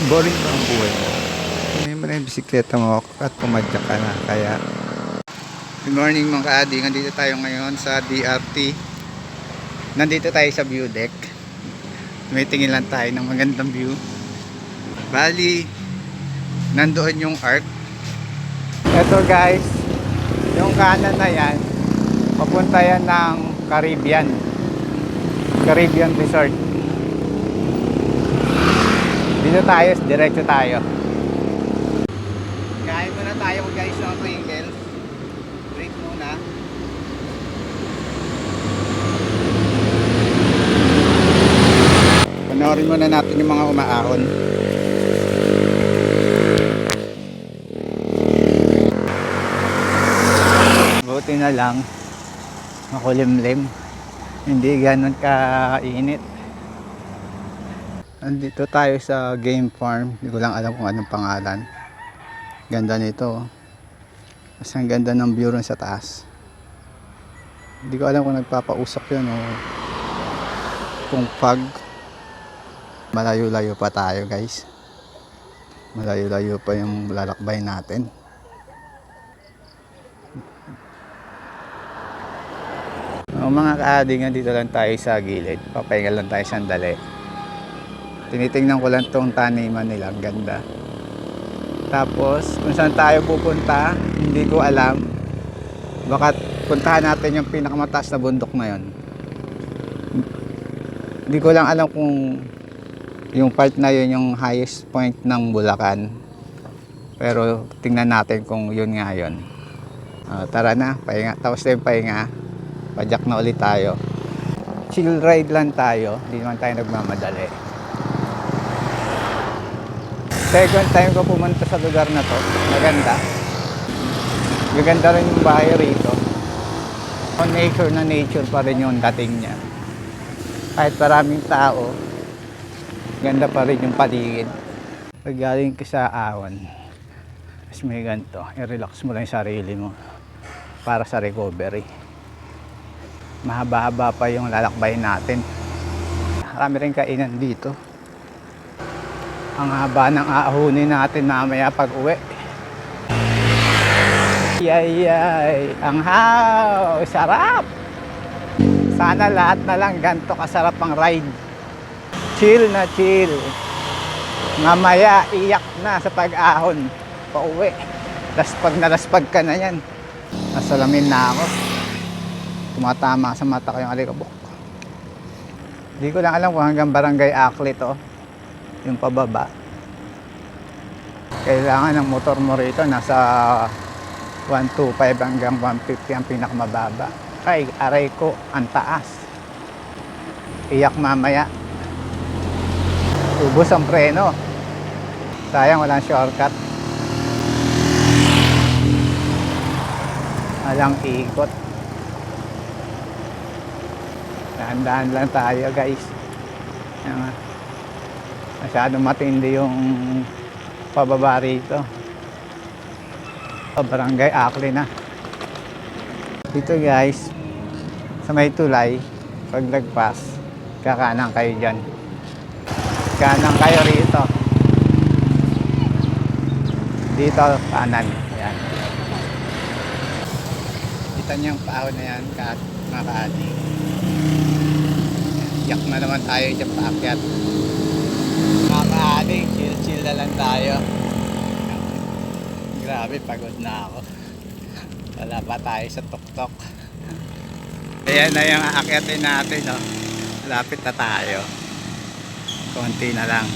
Boring ba ang buhay mo? Kunin mo na yung bisikleta mo at pumadyak ka na. Kaya, good morning mga kaadi. Nandito tayo ngayon sa DRT. Nandito tayo sa view deck. Tumitingin lang tayo ng magandang view. Bali, nandoon yung arc. Eto guys, yung kanan na yan, papunta yan ng Caribbean Resort. Dito tayo, diretso tayo. Kain muna tayo guys ng Pringles. Break muna. Panoorin muna natin yung mga umaahon. Buti na lang makulimlim, hindi ganun kainit. Nandito tayo sa game farm. Hindi ko lang alam kung anong pangalan. Ganda nito. Mas ang ganda ng view ron sa taas. Hindi ko alam kung nagpapausok yun o kung pag. Malayo-layo pa tayo guys. Malayo-layo pa yung lalakbay natin. Mga kaading, dito lang tayo sa gilid. Papahinga lang tayo sandali. Tinitingnan ko lang tong taniman nila. Ang ganda. Tapos kung saan tayo pupunta, hindi ko alam. Baka puntahan natin yung pinakamataas na bundok na yun. Hindi ko lang alam kung yung part na yun yung highest point ng Bulacan. Pero tingnan natin kung yun nga yun. Tara na, pahinga. Tapos na yung pahinga, padyak na ulit tayo. Chill ride lang tayo. Hindi naman tayo nagmamadali. Second time ko pumunta sa lugar na to. Maganda. Maganda rin yung bahay rito. Nature na nature pa rin yung dating niya. Kahit maraming tao, ganda pa rin yung paligid. Pag galing ka sa awan, mas may ganito, i-relax mo lang yung sarili mo para sa recovery. Mahaba-haba pa yung lalakbay natin. Marami rin kainan dito. Ang haba ng aahunin natin mamaya pag uwi. Yay, ang haw, sarap. Sana lahat na lang ganito kasarap ang ride. Chill na chill. Mamaya iyak na sa pag-ahon pa uwi. Laspag na laspag ka na yan. Nasalamin na ako. Tumatama sa mata ko yung alikabok. Hindi ko lang alam kung hanggang Barangay Acli to yung pababa. Kailangan ng motor mo rito nasa 125 hanggang 150 ang pinakamababa. Ay, aray ko, ang taas. Iyak mamaya. Ubos ang preno. Sayang walang shortcut. Walang ikot. Dahan-dahan lang tayo guys. Masyadong matindi yung pababa rito. Barangay Acli na. Dito guys, sa may tulay, pag nagpas, kakanan kayo dyan. Kanan kayo rito. Dito, kanan. Ayan. Kita niyo yung paahon na yan, mga kaadi. Yak na naman tayo dyan paakyat. Mga kaadi, chill na lang tayo. Grabe, pagod na ako. Wala pa tayo sa tuktok. Ayan na yung aakyatin natin, no? Lapit na tayo. Konti na lang.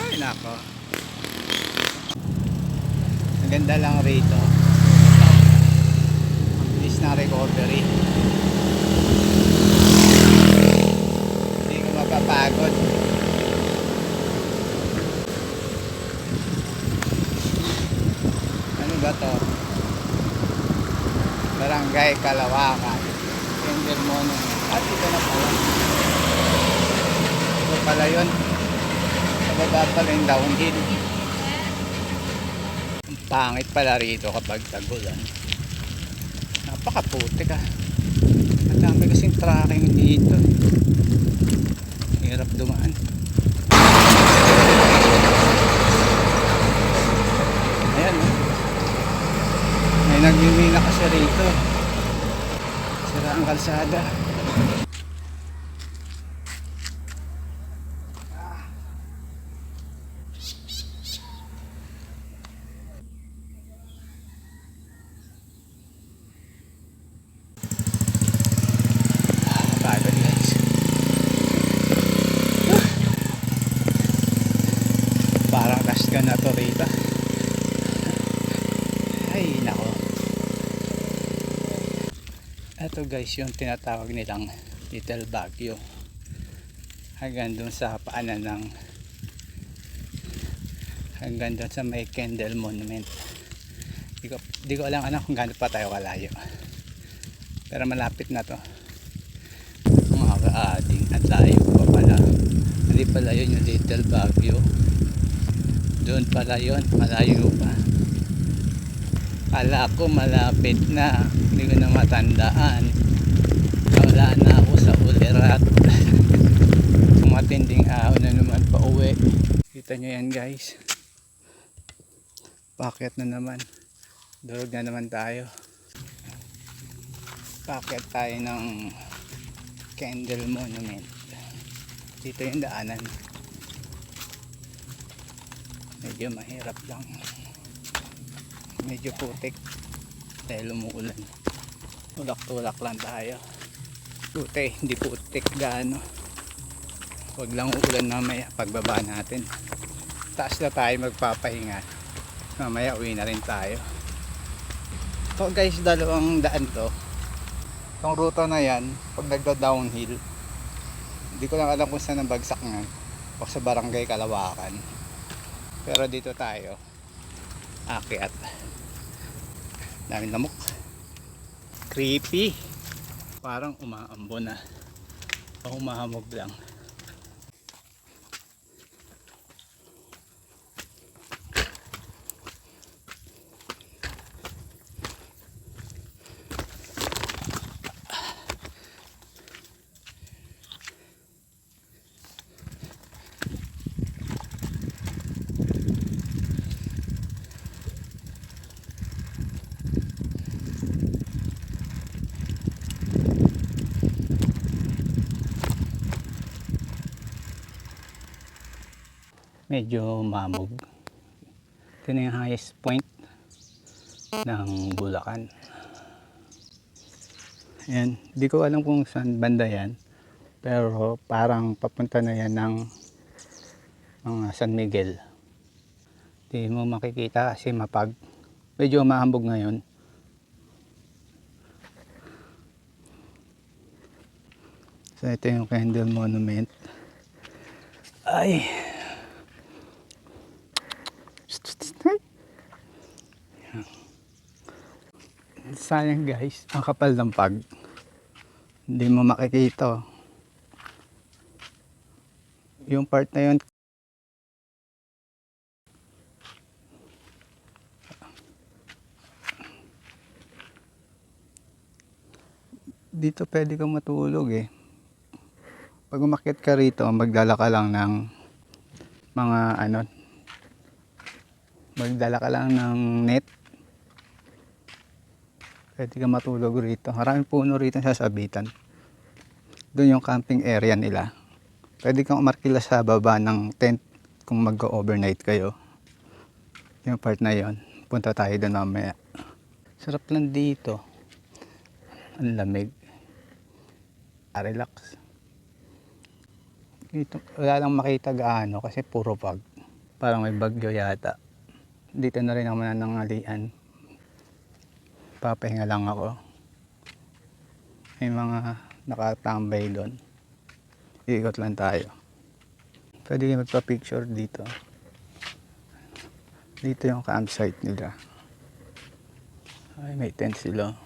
Ay, nako. Ang ganda lang rito. Ang bilis na recovery. Hindi ko mapapagod. Ano ba to? Barangay Kalawakan. Finger Monument. At ito na pala. Ito pala yun. Sa baba pala yung downhill. Ang pangit pala rito kapag tagulan. Napakaputik ah. Ang dami kasing tracking dito. Hirap dumaan. ka rito. Sira ang kalsada. Pagod guys. Parang rush ka na to rito. Ay nako. Ito guys yung tinatawag nilang Little Baguio. Hanggang dun sa paanan ng hanggang dun sa may Candle Monument. Di ko alam kung gaano pa tayo kalayo. Pero malapit na to. Mga kaading at layo pa pala. Hindi pala yun yung Little Baguio. Doon pala yun, malayo pa. Kala ko malapit na, hindi ko na matandaan. Wala na ako sa ulirat. Matinding ahon na naman pa uwi. Kita nyo yan guys. Paket na naman. Durog na naman tayo. Paket tayo ng Candle Monument. Dito yung daanan. Medyo mahirap lang. Medyo putik dahil umuulan. Tulak-tulak lang tayo. Puti, hindi putik gaano. Huwag lang uulan mamaya pagbaba natin. Taas na tayo magpapahinga. Mamaya uwi na rin tayo. So guys, dalawang daan to. Itong ruta na yan, pag nagda-downhill, hindi ko lang alam kung saan ang bagsak nga. O sa barangay Kalawakan. Pero dito tayo akyat. Daming lamok. Creepy. Parang umaambo na. O humahamog lang. Medyo mamog. Ito na yung highest point ng Bulacan. Ayan, di ko alam kung saan banda yan, pero parang papunta na yan ng mga San Miguel. Di mo makikita kasi mapag. Medyo mahambog ngayon. So ito yung Candle Monument. Ay, sayang guys, ang kapal ng pag. Hindi mo makikita. Yung part na yun, dito pwede kang matulog eh. Pag umakyat ka rito, magdala ka lang ng mga magdala ka lang ng net. Pwede kang matulog rito. Maraming puno rito sa sabitan. Doon yung camping area nila. Pwede kang umarkila sa baba ng tent kung mag-overnight kayo. Yung part na yon, punta tayo doon mamaya. Sarap lang dito. Ang lamig. Relax. Dito, wala lang makita gaano kasi puro fog. Parang may bagyo yata. Dito na rin ako mananangalian. Papahinga lang ako. May mga nakatambay doon. Iikot lang tayo. Pwede kayo magpa-picture dito. Dito yung campsite nila. Ay, may tent sila.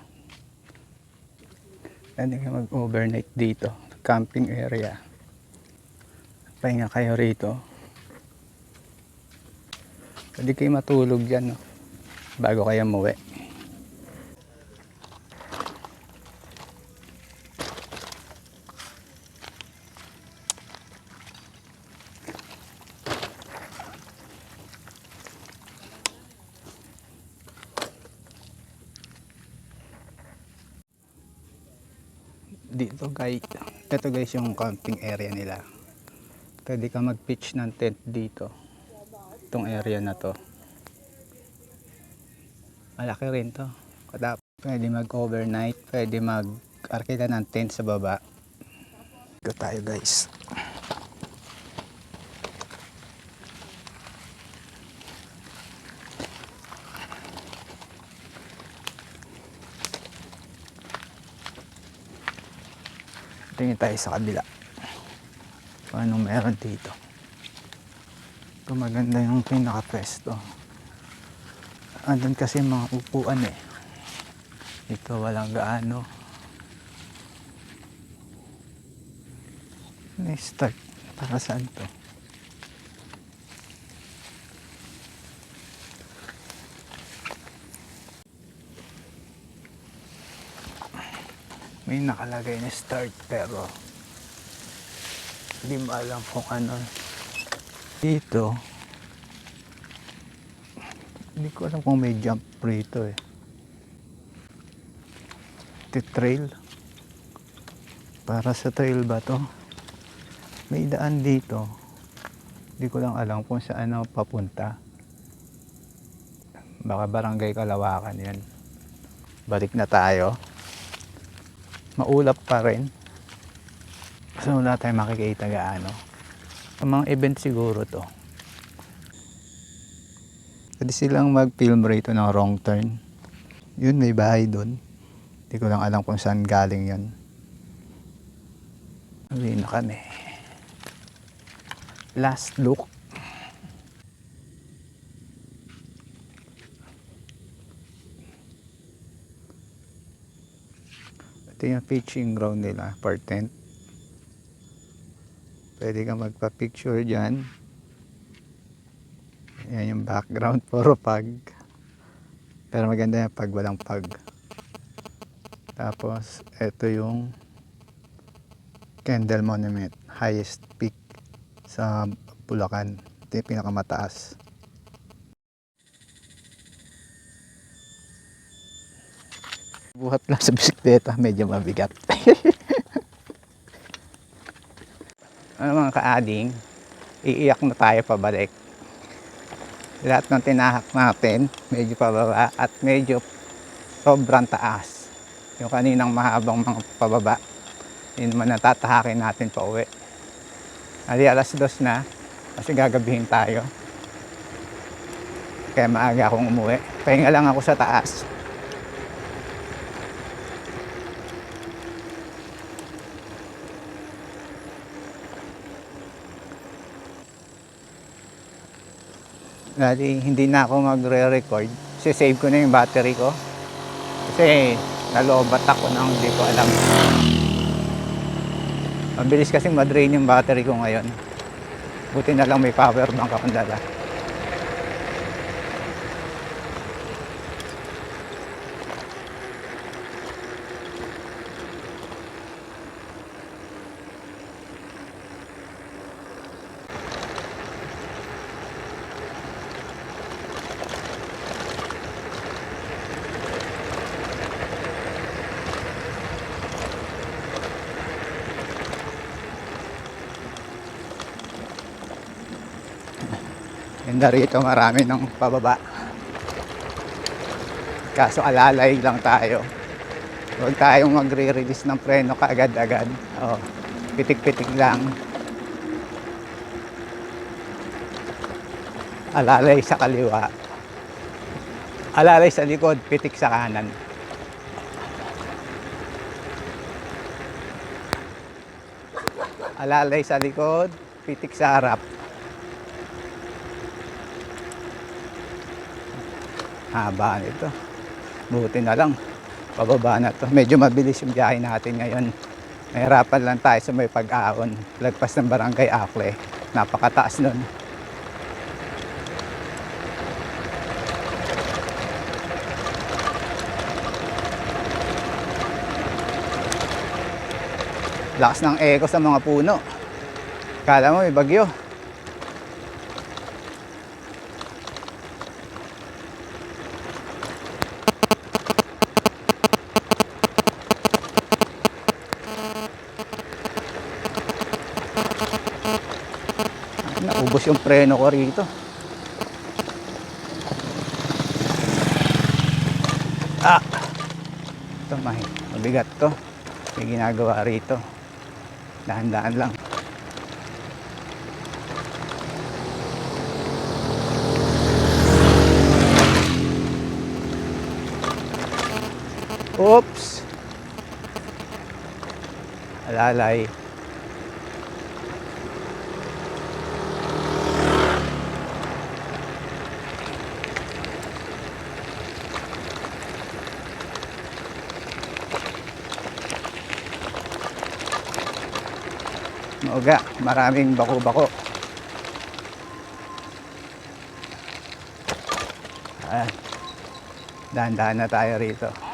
Pwede kayo mag-overnight dito. Camping area. Pahinga kayo rito. Pwede kayo matulog dyan, no? Bago kayo umuwi. dito guys. Ito guys yung camping area nila. Pwede ka mag-pitch ng tent dito. Itong area na to. Malaki rin to. Pwede mag-overnight. Pwede mag-arkita ng tent sa baba. Go tayo guys. Tingin tayo sa kabila. Paano meron dito? Ito maganda yung pinaka-pwesto. Andun kasi mga upuan eh. Dito walang gaano. Start. Para saan to? May nakalagay na start pero hindi mo alam kung ano. Dito hindi ko alam kung may jump rito eh. Trail. Para sa trail ba to? May daan dito. Hindi ko lang alam kung saan ako papunta. Baka barangay Kalawakan yan. Balik na tayo. Maulap pa rin. So wala tayong makikita gaano. Ang mga event siguro to. Pwede silang mag-film rito ng wrong turn. Yun, may bahay doon. Hindi ko lang alam kung saan galing yun. Uwi na kami. Last look. Ito yung pitching ground nila for tent. Pwede kang magpa-picture dyan. Yan yung background, puro pag. Pero maganda yan pag walang pag. Tapos ito yung Kendall Monument, highest peak sa Bulacan. Ito yung pinakamataas. Buhat lang sa bisikleta, medyo mabigat. Ano mga kaading, iiyak na tayo pabalik. Lahat ng tinahak natin, medyo pababa at medyo sobrang taas. Yung kaninang mahabang mga pababa, yun naman natatahakin natin pa uwi. Ali alas 2 na, kasi gagabihin tayo. Kaya maaga akong umuwi. Pahinga lang ako sa taas. Dati hindi na ako magre-record. Save ko na yung battery ko. Kasi nalobat ako nang hindi ko alam. Mabilis kasing madrain yung battery ko ngayon. Buti na lang may power bank akong dala. Ganda rito, marami ng pababa. Kaso alalay lang tayo. Huwag tayong magre-release ng preno kaagad-agad. Oh, pitik-pitik lang. Alalay sa kaliwa. Alalay sa likod, pitik sa kanan. Alalay sa likod, pitik sa harap. Haba nito. Buti na lang. Pababa na to. Medyo mabilis yung biyahe natin ngayon. Nahirapan lang tayo sa may pag-aon. Lagpas ng Barangay Akle. Napakataas nun. Lakas ng echo sa mga puno. Kala mo may bagyo. Naubos yung preno ko rito. Ah! Ito, mabigat to. May ginagawa rito. Dahan-dahan lang. Oops! Alalay. Mauga, maraming bako-bako. Dahan-dahan na tayo rito.